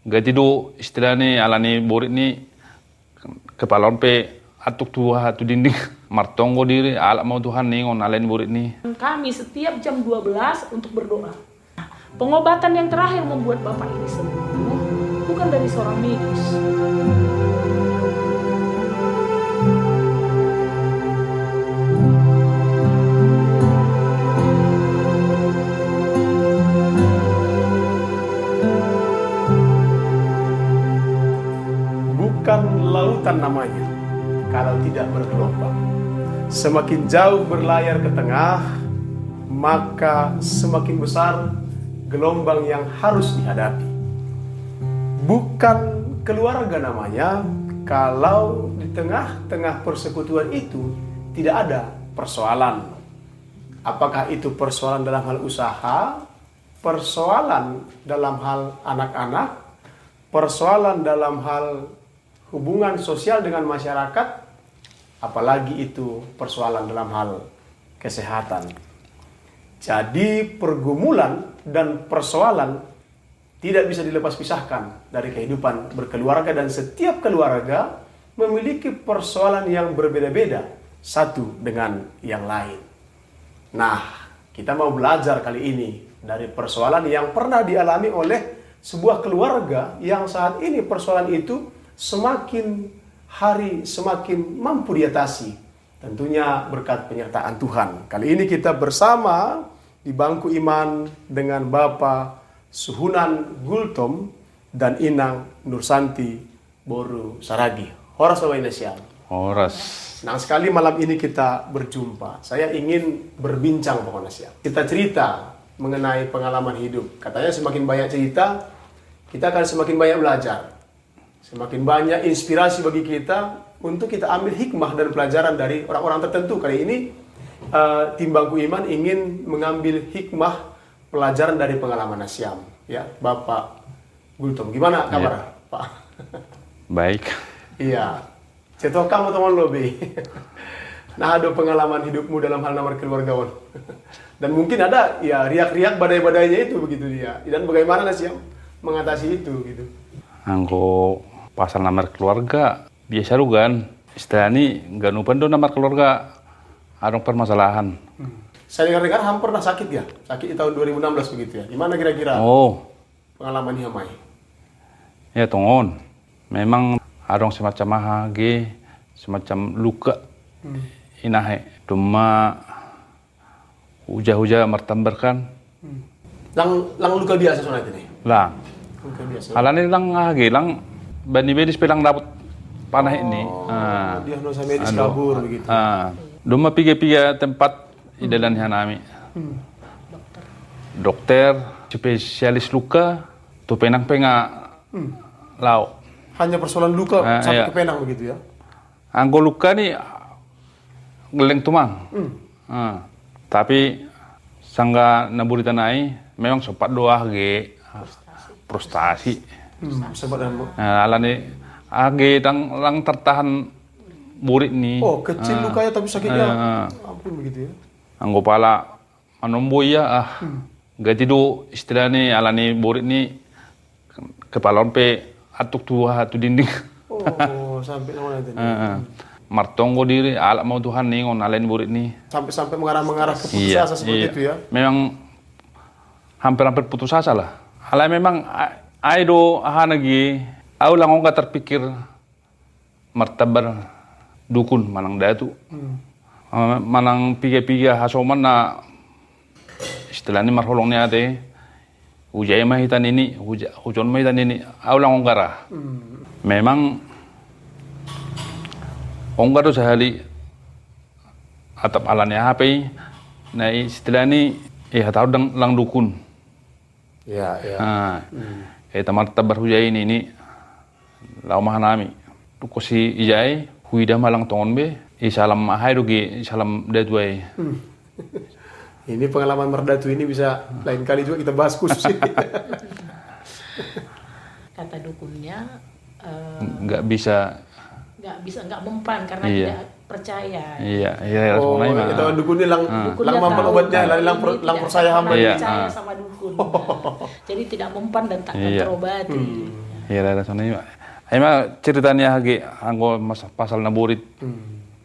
Gati do istilahnya alani borit ni kepalon pe atuk tua tu dinding martonggo diri alat mau Tuhan ningon alani borit ni. Kami setiap jam 12 untuk berdoa. Pengobatan yang terakhir membuat Bapak ini sembuh bukan dari seorang medis. Bukan lautan namanya kalau tidak bergelombang. Semakin jauh berlayar ke tengah, maka semakin besar gelombang yang harus dihadapi. Bukan keluarga namanya kalau di tengah-tengah persekutuan itu tidak ada persoalan. Apakah itu persoalan dalam hal usaha, persoalan dalam hal anak-anak, persoalan dalam hal hubungan sosial dengan masyarakat, apalagi itu persoalan dalam hal kesehatan. Jadi pergumulan dan persoalan tidak bisa dilepas pisahkan dari kehidupan berkeluarga, dan setiap keluarga memiliki persoalan yang berbeda-beda satu dengan yang lain. Nah, kita mau belajar kali ini dari persoalan yang pernah dialami oleh sebuah keluarga yang saat ini persoalan itu semakin hari semakin mampu diatasi, tentunya berkat penyertaan Tuhan. Kali ini kita bersama di bangku iman dengan Bapak Suhunan Gultom dan Inang Nursanti Boru Saragi. Horas Bapak Indonesia. Horas. Senang sekali malam ini kita berjumpa. Saya ingin berbincang pokoknya siap. Kita cerita mengenai pengalaman hidup. Katanya semakin banyak cerita, kita akan semakin banyak belajar. Semakin banyak inspirasi bagi kita untuk kita ambil hikmah dan pelajaran dari orang-orang tertentu. Kali ini tim Bangku Iman ingin mengambil hikmah pelajaran dari pengalaman Asyam. Ya, Bapak Gultom, gimana kabar, ya, Pak? Baik. Iya. Cetok kamu teman lobi. Nah, ada pengalaman hidupmu dalam hal nomor keluarga. Dan mungkin ada ya riak-riak badai-badainya itu begitu dia. Dan bagaimana Asyam mengatasi itu gitu? Angko pasal nomor keluarga biasa rugan istilahnya nggak nupan do nomor keluarga ada permasalahan. Saya dengar-dengar hampir pernah sakit ya, sakit di tahun 2016 begitu ya. Gimana kira-kira pengalamannya Mai? Ya tongon, memang ada semacam mahage, semacam luka inahe, cuma huja-huja martamberkan. Lang luka biasa soalnya ini. Lang. Luka biasa. Halane lang hage, lang bani medis pelang dapat panah ini. Diagnosa medis kabur begitu. Duma piga-piga tempat idalannya nami. Dokter, spesialis luka, tu penang-penga lau. Hanya persoalan luka sampai ke penang begitu ya? Anggo luka ni geleng tumang. Tapi sangga naburi tanai memang sempat doa ge frustasi. Sempat alane age lang tertahan burit ni. Oh, kecil lukanya tapi sakitnya. Ampun begitu ya. Anggo pala manomboy ya gati do istilahnya alani burit ni kepalon pe atuk tua tu dinding. Oh, sampai mana itu? Martonggo diri alat mau Tuhan ningon alani burit ni. Sampai mengarah ke putus asa seperti itu ya. Memang hampir-hampir putus asa lah. Alai memang aido ahanagi au lang nggak terpikir martabar dukun manang datu. Manang piga-piga hasoman na istilahnya marholongnya ate hujay mahitan ini hujon mahitan ini au lang onggara. Memang onggar tu sehari atap alannya HP na istilahnya tahu lang dukun. Ya. Tamar tabar hujay ini lau mahanami tuko si ijay huida malang tongon be isalam ahay rugi isalam deadway. Ini pengalaman merdatu ini bisa lain kali juga kita bahas khusus. Kata dukunnya nggak mempan karena tidak percaya. Oh, itu dukunnya lang mampan obatnya, lang percaya hamba. Percaya sama dukun. Jadi tidak mempan dan tak terobati. Iya, ada sana ini. Emang ceritanya lagi anggo pasal naburit.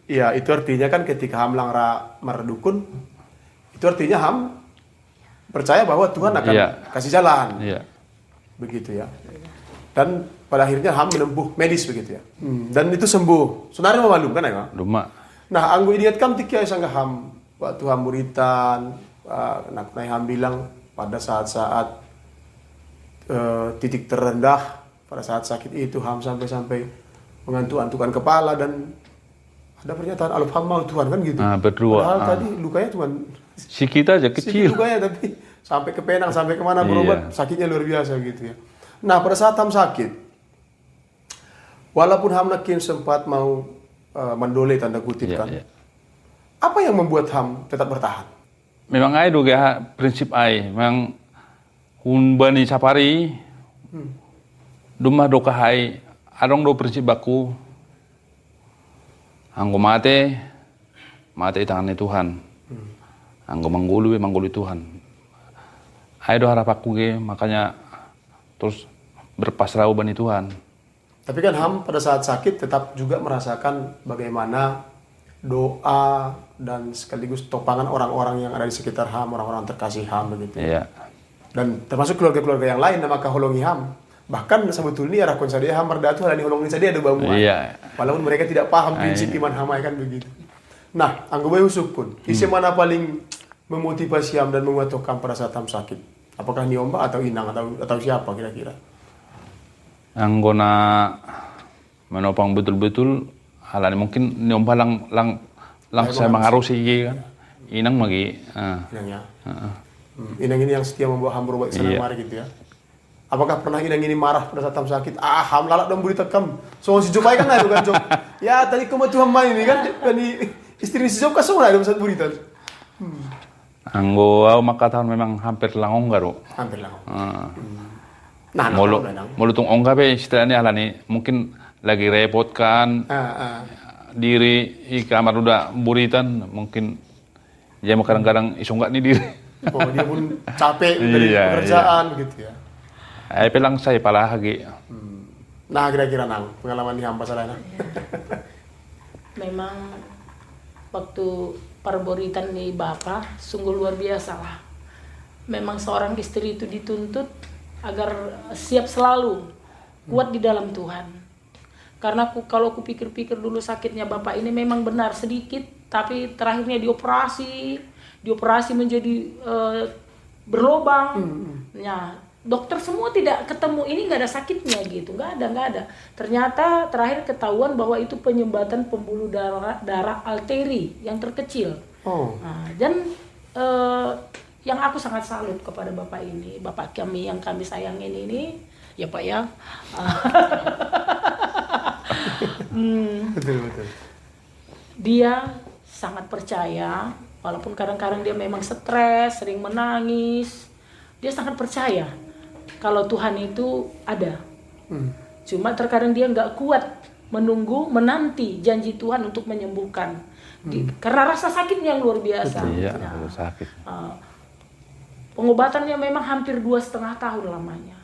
Iya, itu artinya kan ketika ham langra meredukun, itu artinya ham percaya bahwa Tuhan akan kasih jalan. Iya. Begitu ya. Dan pada akhirnya ham menempuh medis begitu ya. Dan itu sembuh. Sebenarnya memalukan ya. Duma. Nah, anggo ingatkan tikia sangga ham waktu ham muritan, nak ham bilang pada saat-saat titik terendah, pada saat sakit itu ham sampai mengantuk-antukan kepala dan ada pernyataan aluf ham mau Tuhan kan gitu. Berdua. Padahal tadi lukanya cuma Sikit aja kecil. lukanya tapi sampai ke Penang, sampai kemana berobat, sakitnya luar biasa gitu ya. Nah, pada saat ham sakit, walaupun ham nakin sempat mau mendole tanda kutip kan, apa yang membuat ham tetap bertahan? Memang ai doga prinsip ai, memang bani sapari dumah doka hai adong do prinsip baku anggo mate tangannya Tuhan. Anggo manggulu Tuhan. Ai do harap aku ge makanya terus berpasrah bani Tuhan. Tapi kan ham pada saat sakit tetap juga merasakan bagaimana doa dan sekaligus topangan orang-orang yang ada di sekitar ham, orang-orang terkasih ham begitu. Iya. Dan termasuk keluarga-keluarga yang lain nama kaholongi ham. Bahkan sebetulnya arah kon sadia ham merdatu halani holongin sadia ada bamuan. Iya. Walaupun mereka tidak paham prinsip iman hamai kan begitu. Nah, anggo bae usukun. Isi mana paling memotivasi ham dan menguatkan pada saat ham sakit? Apakah Niomba atau Inang atau siapa kira-kira? Anggona menopang betul-betul halani mungkin Niomba lang saya mengarusi kan. Inang magi. Inang ya. Inang ini yang setia membawa ham berobat sana mari gitu ya. Apakah pernah Inang ini marah pada saat ham sakit? Ham lalak dong buri tekam. So si Jopai kan ada kan Jok. Ya tadi kamu Tuhan main ini kan ini istri si Jok kasih ada saat buritan. Anggo au makatan memang hampir langong garo. Hampir langong. Nah, mulutung ongga be istilahnya halani mungkin lagi repot kan. Diri i kamar udah buritan mungkin dia kadang-kadang isonggak nih diri. Oh, dia pun capek dari pekerjaan gitu ya. Pelang saya pala lagi. Nah, kira-kira nang pengalaman di hampa salahnya. Memang waktu perboritan nih Bapak sungguh luar biasa lah. Memang seorang istri itu dituntut agar siap selalu kuat di dalam Tuhan. Karena kalau aku pikir-pikir dulu sakitnya Bapak ini memang benar sedikit, tapi terakhirnya dioperasi menjadi berlobang. Nah, dokter semua tidak ketemu ini nggak ada sakitnya gitu, nggak ada. Ternyata terakhir ketahuan bahwa itu penyumbatan pembuluh darah arteri yang terkecil. Nah, dan yang aku sangat salut kepada Bapak ini, Bapak kami yang kami sayangin ini, ya Pak ya. Betul. Dia sangat percaya, walaupun kadang-kadang dia memang stres, sering menangis. Dia sangat percaya kalau Tuhan itu ada. Cuma terkadang dia nggak kuat menanti janji Tuhan untuk menyembuhkan. Karena rasa sakitnya yang luar biasa. Iya, nah, sakit. Pengobatannya memang hampir 2,5 tahun lamanya.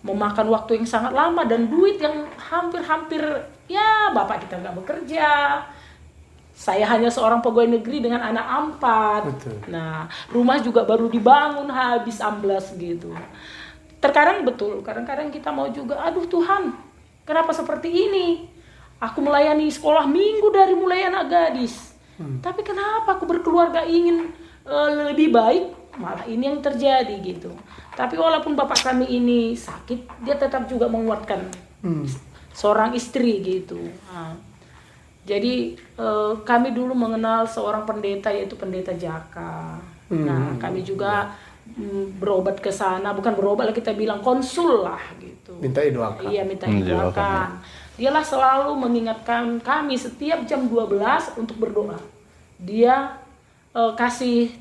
Memakan waktu yang sangat lama dan duit yang hampir ya Bapak kita nggak bekerja. Saya hanya seorang pegawai negeri dengan anak 4. Betul. Nah, rumah juga baru dibangun habis amblas gitu. Kadang-kadang kita mau juga, aduh Tuhan, kenapa seperti ini? Aku melayani sekolah minggu dari mulai anak gadis. Tapi kenapa aku berkeluarga ingin lebih baik, malah ini yang terjadi gitu. Tapi walaupun Bapak kami ini sakit, dia tetap juga menguatkan seorang istri gitu. Nah, jadi kami dulu mengenal seorang pendeta yaitu pendeta Jaka. Nah, kami juga berobat ke sana, bukan berobat lah kita bilang konsul lah gitu. Minta didoakan. Iya, minta didoakan. Dialah selalu mengingatkan kami setiap jam 12 untuk berdoa. Dia kasih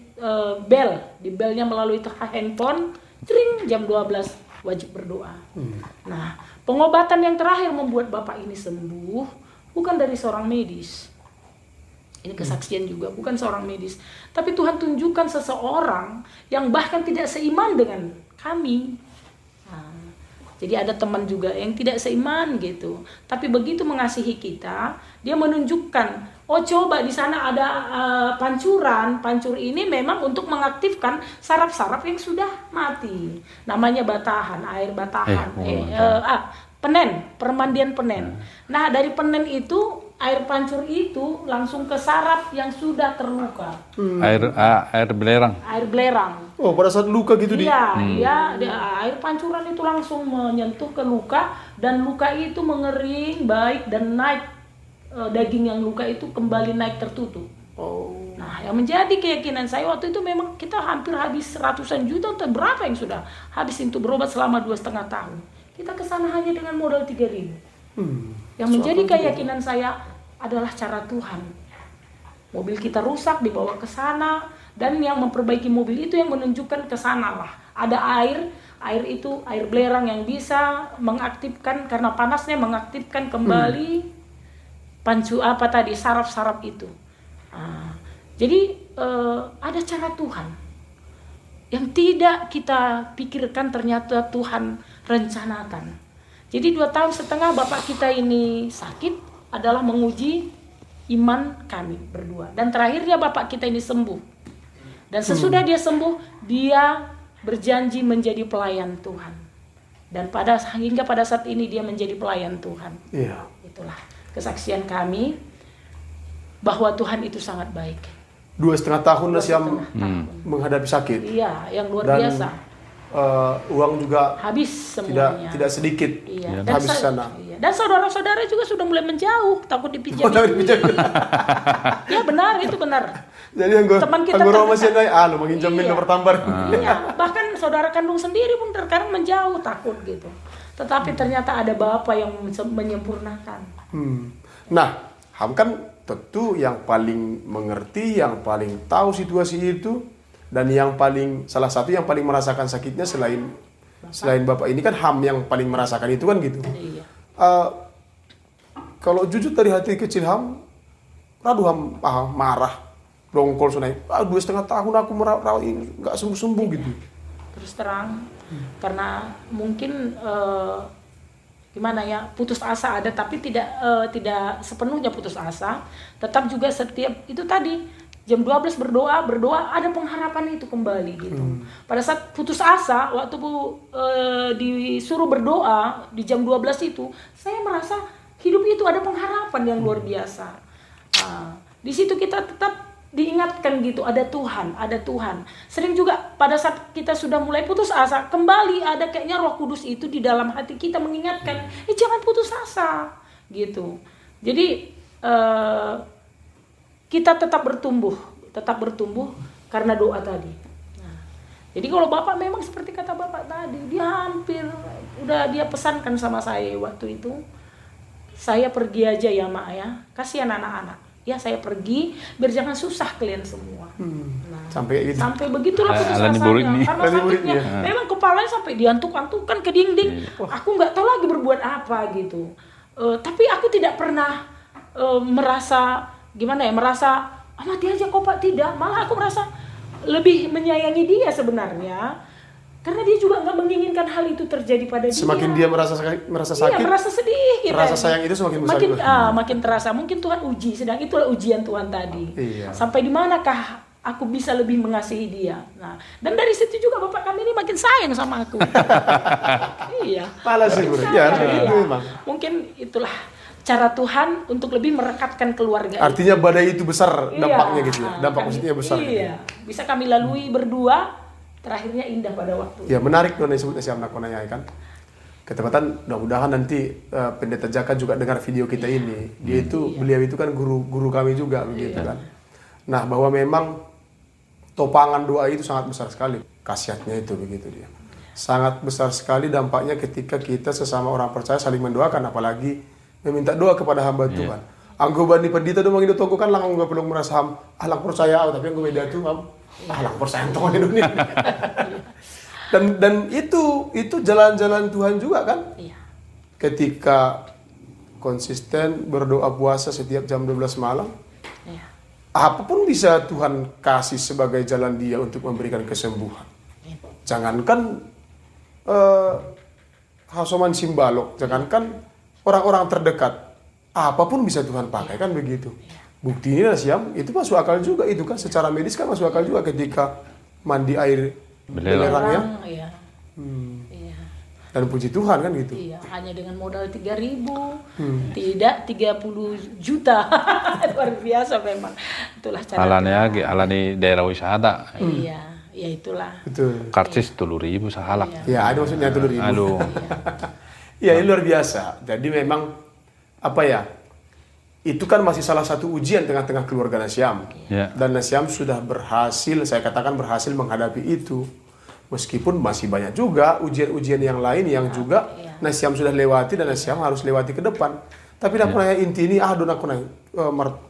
bel, di belnya melalui handphone, tring jam 12 wajib berdoa. Nah, pengobatan yang terakhir membuat Bapak ini sembuh bukan dari seorang medis. Ini kesaksian juga, bukan seorang medis. Tapi Tuhan tunjukkan seseorang yang bahkan tidak seiman dengan kami. Nah, Jadi ada teman juga yang tidak seiman gitu. Tapi begitu mengasihi kita, dia menunjukkan, oh coba di sana ada pancuran. Pancur ini memang untuk mengaktifkan saraf-saraf yang sudah mati. Namanya batahan, air batahan. Penen, permandian penen. Nah dari penen itu, air pancur itu langsung ke saraf yang sudah terluka. Air belerang. Air belerang. Oh, pada saat luka gitu Iya, air pancuran itu langsung menyentuh ke luka dan luka itu mengering baik dan naik, daging yang luka itu kembali naik tertutup. Oh. Nah, yang menjadi keyakinan saya waktu itu memang kita hampir habis ratusan juta atau berapa yang sudah habis untuk berobat selama 2,5 tahun. Kita ke sana hanya dengan modal 3.000. Yang menjadi keyakinan saya adalah cara Tuhan. Mobil kita rusak dibawa ke sana, dan yang memperbaiki mobil itu yang menunjukkan ke sana lah. Ada air itu air belerang yang bisa mengaktifkan, karena panasnya mengaktifkan kembali saraf-saraf itu. Jadi ada cara Tuhan yang tidak kita pikirkan, ternyata Tuhan rencanakan. Jadi 2,5 tahun bapak kita ini sakit adalah menguji iman kami berdua. Dan terakhirnya bapak kita ini sembuh. Dan sesudah dia sembuh, dia berjanji menjadi pelayan Tuhan. Dan hingga pada saat ini dia menjadi pelayan Tuhan. Iya. Itulah kesaksian kami bahwa Tuhan itu sangat baik. 2,5 tahun Nasyam menghadapi sakit. Iya, yang luar Dan biasa. Uang juga habis semuanya. Tidak sedikit. Iya. Habis sana. Iya. Dan saudara-saudara juga sudah mulai menjauh, takut dipinjam. Ya benar, itu benar. Jadi teman kita anggota masih naik, menginjamin nomor tambar. Iya. Bahkan saudara kandung sendiri pun terkadang menjauh, takut gitu. Tetapi ternyata ada Bapa yang menyempurnakan. Nah, Ham kan tentu yang paling mengerti, yang paling tahu situasi itu, dan salah satu yang paling merasakan sakitnya selain Bapak ini kan Ham yang paling merasakan itu kan gitu. Iya. Kalau jujur dari hati kecil Ham, Ham marah, dongkol sunai. 2,5 tahun aku merawat ini nggak sembuh gitu. Terus terang, karena mungkin putus asa ada, tapi tidak sepenuhnya putus asa. Tetap juga setiap itu tadi. Jam 12 berdoa ada pengharapan itu kembali gitu. Pada saat putus asa, waktu disuruh berdoa di jam 12 itu, saya merasa hidup itu ada pengharapan yang luar biasa. Di situ kita tetap diingatkan gitu, ada Tuhan. Sering juga pada saat kita sudah mulai putus asa, kembali ada kayaknya Roh Kudus itu di dalam hati kita mengingatkan, jangan putus asa gitu. Jadi kita tetap bertumbuh karena doa tadi. Jadi kalau Bapak memang seperti kata Bapak tadi, dia pesankan sama saya waktu itu, saya pergi aja ya Mak ya, kasihan anak-anak. Ya saya pergi, biar jangan susah kalian semua. Sampai begitulah putus asanya. Karena sakitnya, memang kepalanya sampai diantuk-antukan ke dinding. Aku nggak tahu lagi berbuat apa gitu. Tapi aku tidak pernah merasa mati aja kok Pak, tidak. Malah aku merasa lebih menyayangi dia sebenarnya, karena dia juga nggak menginginkan hal itu terjadi pada dia. Semakin dia merasa sakit, iya, merasa sedih kita. Rasa sayang itu semakin besar. Makin terasa. Mungkin Tuhan uji, sedang itulah ujian Tuhan tadi. Iya. Sampai di manakah aku bisa lebih mengasihi dia. Nah, dan dari situ juga Bapak kami ini makin sayang sama aku. Iya. Malah sih, iya. Mungkin itulah cara Tuhan untuk lebih merekatkan keluarga. Artinya badai itu besar dampaknya gitu ya. Dampak positifnya besar. Iya. Gitu. Bisa kami lalui berdua, terakhirnya indah pada waktu. Ya menarik tuh disebutnya si Amnak Konanya kan. Ketepatan mudah-mudahan nanti Pendeta Jaka juga dengar video kita ini. Dia itu beliau itu kan guru kami juga begitu kan. Nah, bahwa memang topangan doa itu sangat besar sekali. Khasiatnya itu begitu dia. Sangat besar sekali dampaknya ketika kita sesama orang percaya saling mendoakan, apalagi meminta doa kepada hamba Tuhan. Anggo bani pendeta do mangido tongko kan lang anggo pelong merasa lang percaya tapi anggo beda tuh lang percaya tong di dunia. Dan itu jalan-jalan Tuhan juga kan? Iya. Ketika konsisten berdoa puasa setiap jam 12 malam. Iya. Apapun bisa Tuhan kasih sebagai jalan dia untuk memberikan kesembuhan. Iya. Jangankan Hasoman Simbalok, jangankan orang-orang terdekat, apapun bisa Tuhan pakai kan begitu. Bukti ini Nasiam itu masuk akal juga itu kan, secara medis kan masuk akal juga ketika mandi air belerang ya. Iya. Iya. Dan puji Tuhan kan gitu. Iya, hanya dengan modal 3.000, tidak 30 juta. Luar biasa memang. Itulah cara. Alani daerah wisata. Iya, ya itulah. Betul. Karcis 10.000 sahalak. Ya, ada maksudnya 10.000. Aduh. Ya, ini luar biasa. Jadi memang apa ya? Itu kan masih salah satu ujian tengah-tengah keluarga Nasiam. Ya. Dan Nasiam sudah berhasil, saya katakan berhasil menghadapi itu. Meskipun masih banyak juga ujian-ujian yang lain yang juga Nasiam sudah lewati dan Nasiam harus lewati ke depan. Tapi aku nanya inti ini, don aku nanya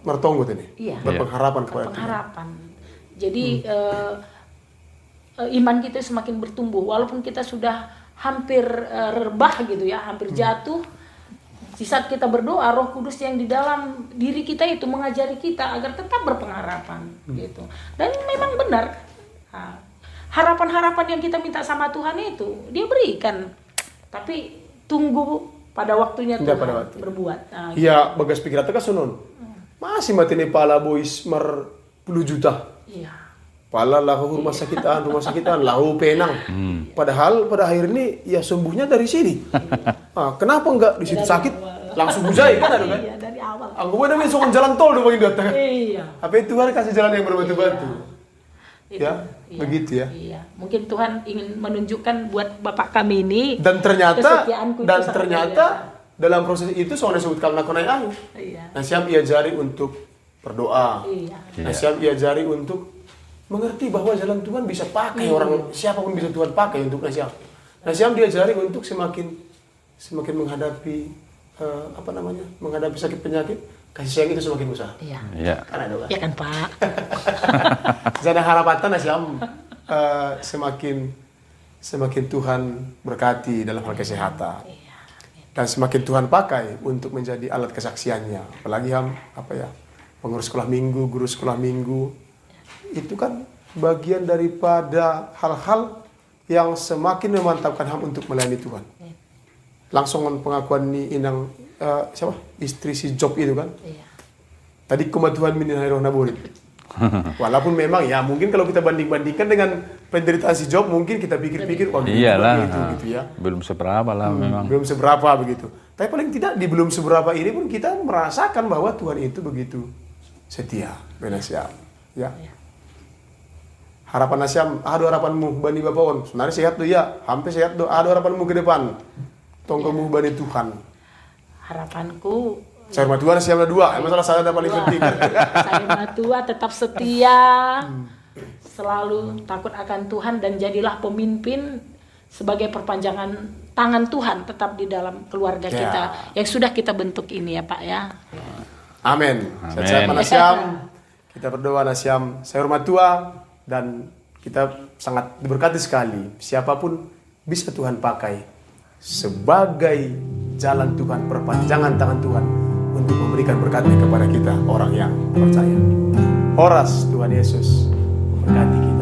mertonggo ini. Iya. Berpengharapan kepada Tuhan. Pengharapan. Jadi iman kita semakin bertumbuh walaupun kita sudah hampir rebah gitu ya, hampir jatuh. Di saat kita berdoa, Roh Kudus yang di dalam diri kita itu mengajari kita agar tetap berpengharapan gitu. Dan memang benar. Nah, harapan-harapan yang kita minta sama Tuhan itu dia berikan. Tapi tunggu pada waktunya Tuhan berbuat. Nah, iya, bagas pikiran kan sonon. Masih mati nih pala boys 10 juta. iya. Pala lahu rumah sakitan, lahu penang. Padahal pada akhir ini ya sembuhnya dari sini. Kenapa enggak di situ sakit langsung bujai kan ada kan? Iya, dari awal. Anggo ada mesok jalan tol dong bagi datang. Iya. Apa itu Tuhan kasih jalan yang berbatu-batu. Ya, begitu ya. Iya, mungkin Tuhan ingin menunjukkan buat Bapak kami ini. Dan ternyata kesetiaanku itu sangat biasa. dalam proses itu soalnya disebut kalau nakonai ahu. Iya. Nasiam ia jari untuk berdoa. Iya. Nasiam ia jari untuk mengerti bahwa jalan Tuhan bisa pakai orang siapapun bisa Tuhan pakai untuk Nasiam. Nasiam dia jari untuk semakin menghadapi menghadapi sakit penyakit, kasih sayang itu semakin besar. Iya. Iya. Kan ada kan? Ya kan Pak. Jadi harapan Nasiam semakin Tuhan berkati dalam hal kesehatan. Dan semakin Tuhan pakai untuk menjadi alat kesaksiannya. Apalagi pengurus sekolah minggu, guru sekolah minggu. Itu kan bagian daripada hal-hal yang semakin memantapkan Ham untuk melayani Tuhan. Langsung pengakuan ni inang istri si Job itu kan. Iya. Tadi kematuhan min roh naburit. Walaupun memang ya mungkin kalau kita banding-bandingkan dengan penderitaan si Job mungkin kita pikir-pikir iyalah, gitu ya. belum seberapa lah memang. Belum seberapa begitu. Tapi paling tidak di belum seberapa ini pun kita merasakan bahwa Tuhan itu begitu setia. Benasiam. Ya. Harapan Nasiam, ada harapanmu bani Bapaon. Sebenarnya sehat tuh ya, hampir sehat tuh. Ada harapanmu ke depan. Tonggomu bani Tuhan. Harapanku Saya hormat Tuhan Nasiam ada 2. Masalah saya ada paling penting. saya matua tetap setia, selalu takut akan Tuhan dan jadilah pemimpin sebagai perpanjangan tangan Tuhan tetap di dalam keluarga kita yang sudah kita bentuk ini ya Pak ya. Amin. Sehat-sehat Nasiam. Kita berdoa Nasiam. Saya hormat Tuhan dan kita sangat diberkati sekali. Siapapun bisa Tuhan pakai sebagai jalan Tuhan, perpanjangan tangan Tuhan untuk memberikan berkatnya kepada kita orang yang percaya. Horas Tuhan Yesus memberkati kita.